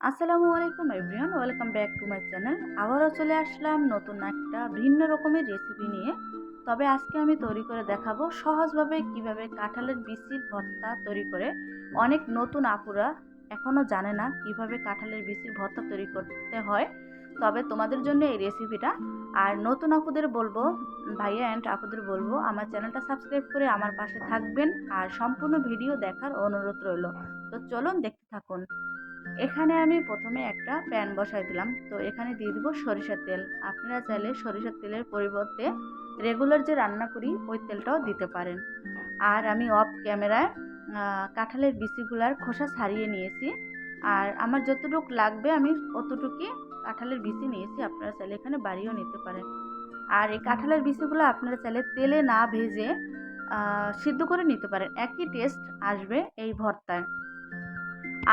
আসসালামু আলাইকুম everyone, welcome back to my channel. আবারও চলে আসলাম নতুন একটা ভিন্ন রকমের রেসিপি নিয়ে। তবে আজকে আমি তৈরি করে দেখাবো সহজভাবে কিভাবে কাঁঠালের বিচির ভর্তা তৈরি করে। অনেক নতুন আপুরা এখনও জানে না কিভাবে কাঁঠালের বিচির ভর্তা তৈরি করতে হয়। তবে তোমাদের জন্য এই রেসিপিটা। আর নতুন আপুদের বলবো, ভাইয়া অ্যান্ড আপুদের বলবো, আমার চ্যানেলটা সাবস্ক্রাইব করে আমার পাশে থাকবেন আর সম্পূর্ণ ভিডিও দেখার অনুরোধ রইল। তো চলুন দেখতে থাকুন। এখানে আমি প্রথমে একটা প্যান বসাই দিলাম। তো এখানে দিয়ে দিব সরিষার তেল। আপনারা চাইলে সরিষার তেলের পরিবর্তে রেগুলার যে রান্না করি ওই তেলটাও দিতে পারেন। আর আমি অফ ক্যামেরায় কাঁঠালের বিচিগুলার খোসা ছাড়িয়ে নিয়েছি। আর আমার যতটুকু লাগবে আমি অতটুকুই কাঁঠালের বিচি নিয়েছি। আপনারা চাইলে এখানে বাড়িও নিতে পারেন। আর এই কাঁঠালের বিচিগুলো আপনারা চাইলে তেলে না ভেজে সিদ্ধ করে নিতে পারেন। একই টেস্ট আসবে এই ভর্তায়।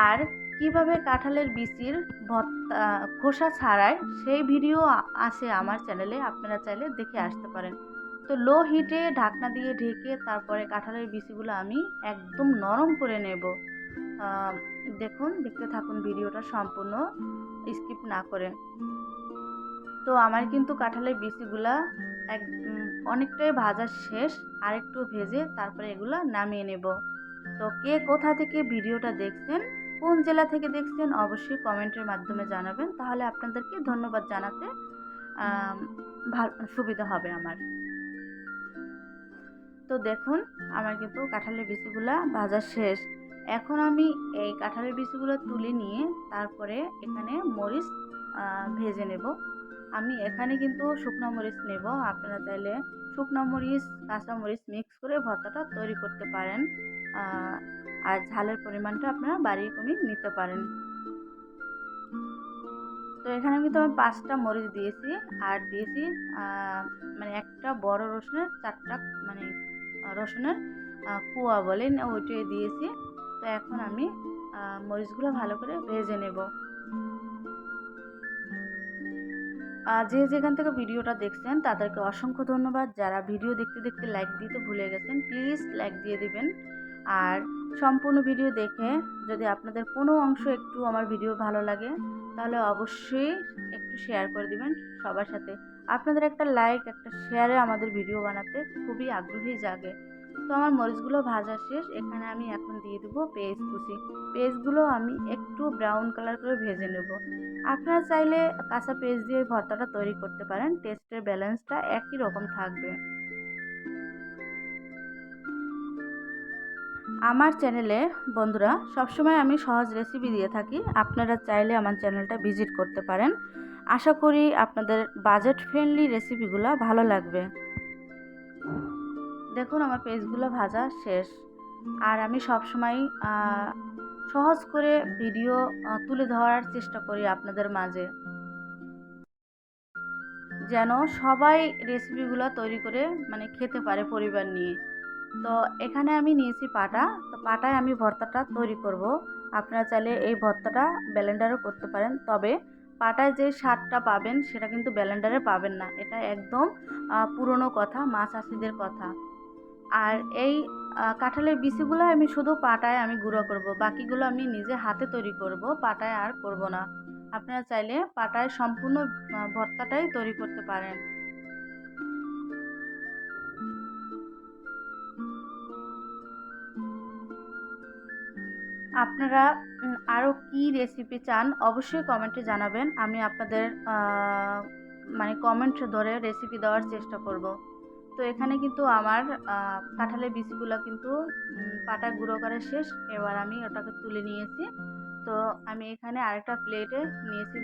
আর কিভাবে কাঁঠালের বিচির ভর্তা খোসা ছাড়ায় সেই ভিডিও আছে আমার চ্যানেলে, আপনারা চাইলে দেখে আসতে পারেন। তো লো হিটে ঢাকনা দিয়ে ঢেকে তারপরে কাঁঠালের বিচিগুলো আমি একদম নরম করে নেব। দেখুন, দেখতে থাকুন ভিডিওটা সম্পূর্ণ, স্কিপ না করে। তো আমার কিন্তু কাঁঠালের বিচিগুলা এক অনেকটাই ভাজা শেষ। আর একটু ভেজে তারপরে এগুলো নামিয়ে নেব। তো কে কোথা থেকে ভিডিওটা দেখছেন, কোন জেলা থেকে দেখছেন, অবশ্যই কমেন্টের মাধ্যমে জানাবেন। তাহলে আপনাদেরকে ধন্যবাদ জানাতে ভালো সুবিধা হবে আমার। তো দেখুন, আমার কিন্তু কাঁঠালের বিচিগুলা ভাজা শেষ। এখন আমি এই কাঁঠালের বিচিগুলো তুলে নিয়ে তারপরে এখানে মরিচ ভেজে নেব। আমি এখানে কিন্তু শুকনো মরিচ নেব। আপনারা চাইলে শুকনো মরিচ কাঁচা মরিচ মিক্স করে ভর্তাটা তৈরি করতে পারেন। আর ঝালের পরিমাণটা আপনারা বাড়িয়ে কমিয়ে নিতে পারেন। তো এখানে কিন্তু আমি 5টা মরিচ দিয়েছি। আর দিয়েছি মানে একটা বড় রসুনের 4টা, মানে রসুনের কুয়া বলেন ওইটাই দিয়েছি। তো এখন আমি মরিচগুলো ভালো করে ভেজে নেব। যে যেখান থেকে ভিডিওটা দেখছেন তাদেরকে অসংখ্য ধন্যবাদ। যারা ভিডিও দেখতে দেখতে লাইক দিতে ভুলে গেছেন, প্লিজ লাইক দিয়ে দিবেন। আর সম্পূর্ণ ভিডিও দেখে যদি আপনাদের কোনো অংশ একটু আমার ভিডিও ভালো লাগে তাহলে অবশ্যই একটু শেয়ার করে দিবেন সবার সাথে। আপনাদের একটা লাইক, একটা শেয়ারে আমাদের ভিডিও বানাতে খুবই আগ্রহী জাগে। তো আমার মরিচগুলো ভাজা শেষ। এখানে আমি এখন দিয়ে দেবো পেঁয়াজ কুচি। পেঁয়াজগুলো আমি একটু ব্রাউন কালার করে ভেজে নেব। আপনারা চাইলে কাঁচা পেঁয়াজ দিয়ে ভর্তাটা তৈরি করতে পারেন, টেস্টের ব্যালেন্সটা একই রকম থাকবে। আমার চ্যানেলে বন্ধুরা সবসময় আমি সহজ রেসিপি দিয়ে থাকি। আপনারা চাইলে আমার চ্যানেলটা ভিজিট করতে পারেন। আশা করি আপনাদের বাজেট ফ্রেন্ডলি রেসিপিগুলো ভালো লাগবে। দেখুন, আমার পেজগুলো ভাজা শেষ। আর আমি সবসময় সহজ করে ভিডিও তুলে ধরার চেষ্টা করি আপনাদের মাঝে, যেন সবাই রেসিপিগুলো তৈরি করে মানে খেতে পারে পরিবার নিয়ে। তো এখানে আমি নিয়েছি পাটা। তো পাটায় আমি ভর্তাটা তৈরি করব। আপনারা চাইলে এই ভর্তাটা ব্লেন্ডারও করতে পারেন। তবে পাটায় যে স্বাদটা পাবেন সেটা কিন্তু ব্লেন্ডারে পাবেন না। এটা একদম পুরনো কথা, মা চাষিদের কথা। আর এই কাঁঠালের বিচিগুলো আমি শুধু পাটায় আমি গুঁড়ো করব, বাকিগুলো আমি নিজে হাতে তৈরি করব, পাটায় আর করব না। আপনারা চাইলে পাটায় সম্পূর্ণ ভর্তাটাই তৈরি করতে পারেন। আপনারা আরও কি রেসিপি চান অবশ্যই কমেন্টে জানাবেন। আমি আপনাদের মানে কমেন্ট ধরে রেসিপি দেওয়ার চেষ্টা করব। তো এখানে কিন্তু আমার কাঁঠালের বিচিগুলো কিন্তু পাটায় গুঁড়ো করা শেষ। এবার আমি ওটাকে তুলে নিয়েছি। তো আমি এখানে আরেকটা প্লেটে নিয়েছি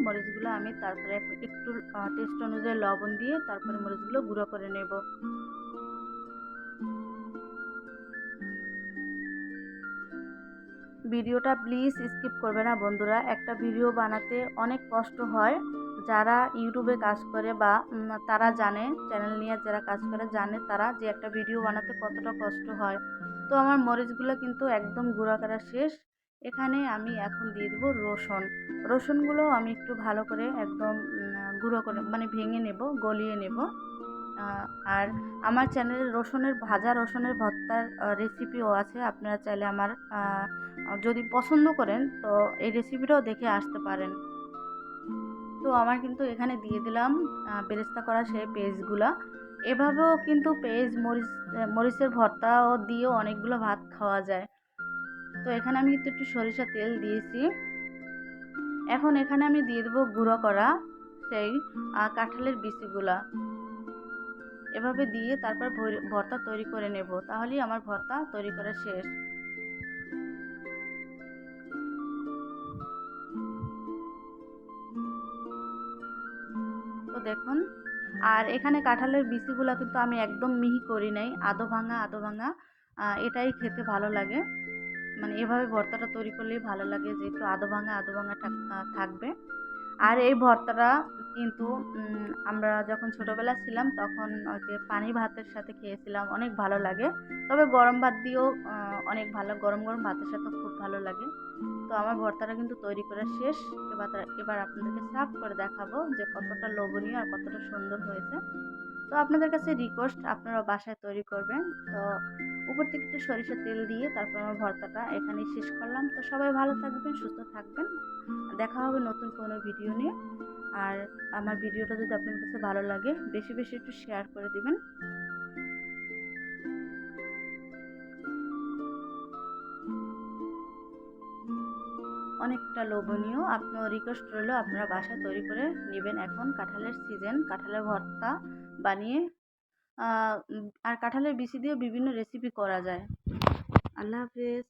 মরিচগুলো আমি তারপরে একটু টেস্ট অনুযায়ী লবণ দিয়ে তারপরে মরিচগুলো গুঁড়ো করে নেব। ভিডিওটা প্লিজ স্কিপ করবে না বন্ধুরা। একটা ভিডিও বানাতে অনেক কষ্ট হয়। যারা ইউটিউবে কাজ করে বা তারা জানে, চ্যানেল নিয়ে যারা কাজ করে জানে তারা যে একটা ভিডিও বানাতে কতটা কষ্ট হয়। তো আমার মরিচগুলো কিন্তু একদম গুঁড়া করা শেষ। এখানে আমি এখন দিয়ে দেবো রসুনগুলো আমি একটু ভালো করে একদম গুঁড়ো করে মানে ভেঙে নেব, গলিয়ে নেব। আর আমার চ্যানেলে ভাজা রসুনের ভর্তার রেসিপিও আছে। আপনারা চাইলে আমার যদি পছন্দ করেন তো এই রেসিপিটাও দেখে আসতে পারেন। তো আমার কিন্তু এখানে দিয়ে দিলাম বেরেস্তা করা সেই পেঁয়াজগুলা। এভাবেও কিন্তু পেঁয়াজ মরিচের ভর্তাও দিয়েও অনেকগুলো ভাত খাওয়া যায়। তো এখানে আমি কিন্তু একটু সরিষার তেল দিয়েছি। এখন এখানে আমি দিয়ে দেবো গুঁড়ো করা সেই কাঁঠালের বিচিগুলা। এভাবে দিয়ে তারপর ভর্তা তৈরি করে নেব, তাহলেই আমার ভর্তা তৈরি করা শেষ। তো দেখুন, আর এখানে কাঁঠালের বিচিগুলা কিন্তু আমি একদম মিহি করি নাই, আধো ভাঙা আধো ভাঙা। এটাই খেতে ভালো লাগে, মানে এভাবে ভর্তাটা তৈরি করলেই ভালো লাগে, যে একটু আধো ভাঙা আধো ভাঙা থাকবে। আর এই ভর্তাটা কিন্তু আমরা যখন ছোটবেলা ছিলাম তখন ওই যে পানি ভাতের সাথে খেয়েছিলাম, অনেক ভালো লাগে। তবে গরম ভাত দিয়েও অনেক ভালো, গরম গরম ভাতের সাথে খুব ভালো লাগে। তো আমার ভর্তাটা কিন্তু তৈরি করা শেষ। এবার আপনাদেরকে সার্ভ করে দেখাবো যে কতটা লোভনীয় আর কতটা সুন্দর হয়েছে। তো আপনাদের কাছে রিকোয়েস্ট, আপনারা বাসায় তৈরি করবেন। তো উপর থেকে একটু সরিষার তেল দিয়ে তারপর আমার ভর্তাটা এখানেই শেষ করলাম। তো সবাই ভালো থাকবেন, সুস্থ থাকবেন। দেখা হবে নতুন কোনো ভিডিও নিয়ে। আর আমার ভিডিওটা যদি আপনাদের কাছে ভালো লাগে, বেশি বেশি একটু শেয়ার করে দিবেন। অনেকটা লোভনীয়, আপনার রিকোয়েস্ট রইলো আপনারা বাসায় তৈরি করে নেবেন। এখন কাঁঠালের সিজন, কাঁঠালের ভর্তা বানিয়ে আর কাঁঠালের বিচি দিয়েও বিভিন্ন রেসিপি করা যায়। আল্লাহ হাফেজ।